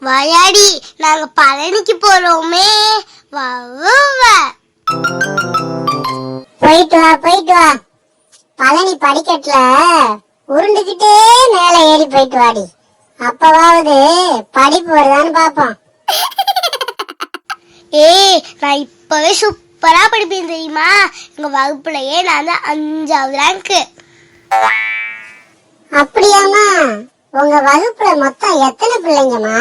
வாயாடி, நாங்க பழனிக்கு போறோமே. போயிட்டு வா போயிட்டு வா. பழனி படிக்கட்டுல உருண்டுகிட்டே மேல ஏறி போயிட்டு வாடி. அப்பவாவது படிப்பு வருதான்னு பாப்போம். ஏய், நான் இப்பவே சூப்பரா படிப்பேன் தெரியுமா? எங்க வகுப்புலயே நான் தான் 5வது ரேங்க். அப்படியாமா? உங்க வகுப்புல மொத்தம் எத்தனை பிள்ளைங்கம்மா?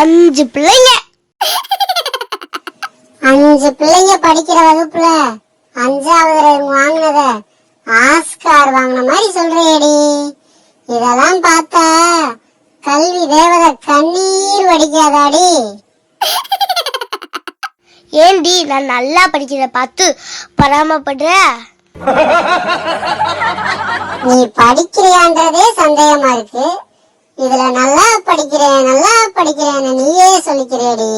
5 பிள்ளைங்க. 5 பிள்ளைங்க படிக்கிற வகுப்புல 5வது ரேங்க் வாங்கினத ஆஸ்கார் வாங்கின மாதிரி சொல்றியேடி. இதெல்லாம் பார்த்தா கல்வி தேவதை கண்ணீர் வடிக்காதாடி? ஏண்டி, நான் நல்லா படிக்கிறத பார்த்து பராமப்படுற? நீ படிக்கிறியான்றதே சந்தேகமா இருக்கு. இதுல நல்லா படிக்கிறேன்னு நீயே சொல்லிக்கிறேடி.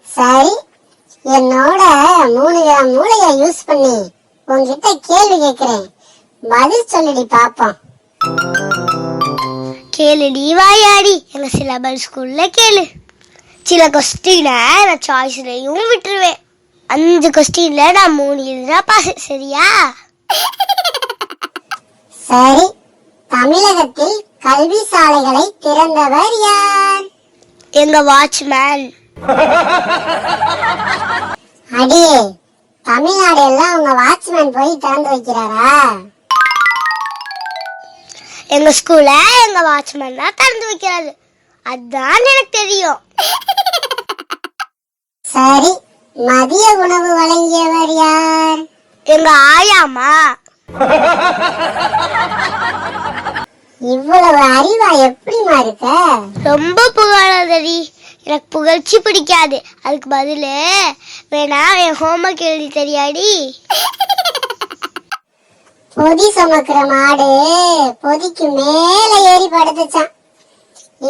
சரி, என்னோட 3 கிராம் மூளைய யூஸ் பண்ணி உன்கிட்ட கேள்வி கேட்கிறேன், பதில் சொல்லிடி பாப்போம். கேளுடி வாயாடி, எங்க சிலபஸ் ஸ்கூல்ல கேளு. சில கொஸ்டின நான் சாய்ஸ்லயும் விட்டுருவேன். 5 கொஸ்டின்ல நான் 3 எழுதுனா பாஸ். சரியா? சரி, தமிழகத்தில் கல்வி சாலைகளை திறந்தவர் யார்? எங்க வாட்ச்மேன். அடியே, தமிழ்நாடு எல்லாம் உங்க வாட்ச்மேன் போய் திறந்து வைக்கிறாரா? எங்க ஸ்கூல்ல எங்க வாட்ச்மேன் தான் திறந்து வைக்கிறாரு. அதான் எனக்கு தெரியும். சரி, மதிய உணவு வழங்கியவர் யார்? எங்க ஆயாமா. இவ்வளவு அறிவா எப்படிமா இருக்க? ரொம்ப புகழாதடி, எனக்கு புகழ்ச்சி பிடிக்காது. அதுக்கு பதிலு வேணா என் ஹோம்ஒர்க் எழுதி தெரியாடி. பொதி சுமக்கிற மாடு பொதிக்கு மேல ஏறி படுத்துச்சான்.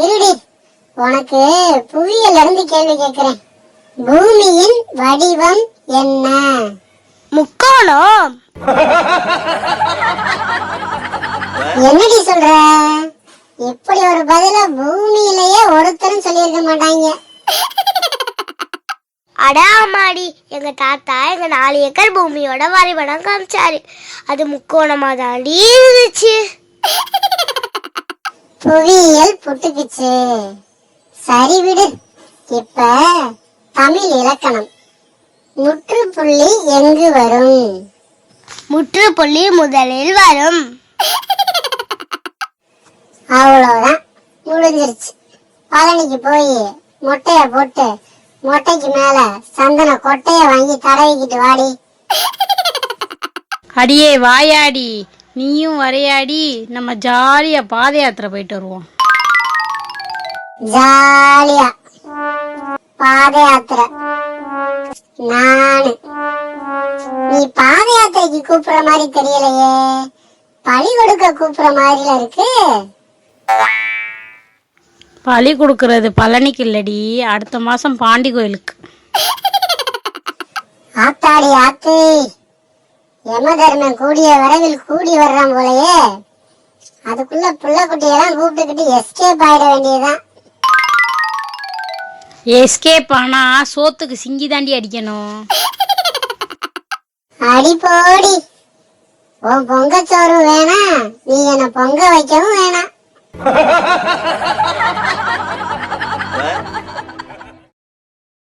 இருடி, உனக்கு புவியில இருந்து கேள்வி கேட்கிறேன். பூமியின் வடிவம் என்ன? முக்கோணம். என்னடி சொல்ற? இப்படி ஒரு பதில பூமியிலேயே ஒருத்தரும் சொல்லியிருக்க மாட்டாங்க. அடாமாடி, எங்க தாத்தா எங்க 4 ஏக்கர் பூமியோட வரைபடம் காமிச்சாரு. அது முக்கோணமா தாண்டி இருந்துச்சு. புவியியல் புட்டுக்குச்சு. சரி விடு. இப்ப தமிழ் இலக்கணம். முற்றுப்புள்ளி எங்கு வரும்? முற்றுப்புள்ளி முதலில் வரும். அவ்வளவுதான், முடிஞ்சிருச்சு. பழனிக்கு போய் மொட்டைய போட்டு மொட்டைக்கு மேல சந்தன கொட்டைய வாங்கி தடவிக்கிட்டு வாடி. அடியே வாயாடி, நீயும் வரையாடி. நம்ம ஜாலியா பாத யாத்திரை போயிட்டு வருவோம். ஜாலியா பாத யாத்திரை? நானு நீ பாத யாத்திரைக்கு கூப்பிடுற மாதிரி தெரியலையே, பழி கொடுக்க கூப்பிடுற மாதிரில இருக்கு. பழி கொடுக்கறது பழனிக்கு இல்லடி, அடுத்த மாசம் பாண்டி கோயிலுக்கு. ஆத்தாடி ஆத்தி, யமதர்மன் கூடிய விரைவில் கூடி வர்றான் போலயே. அதுக்குள்ள புள்ள குட்டியெல்லாம் கூப்பிட்டுக்கிட்டு எஸ்கேப் ஆயிட வேண்டியதுதான். எஸ்கேப் ஆனா சோத்துக்கு சிங்கி தாண்டி அடிக்கணும். அடி போடி, உன் பொங்கச்சோறு வேணாம், நீ என்ன பொங்க வைக்கவும் வேணாம்.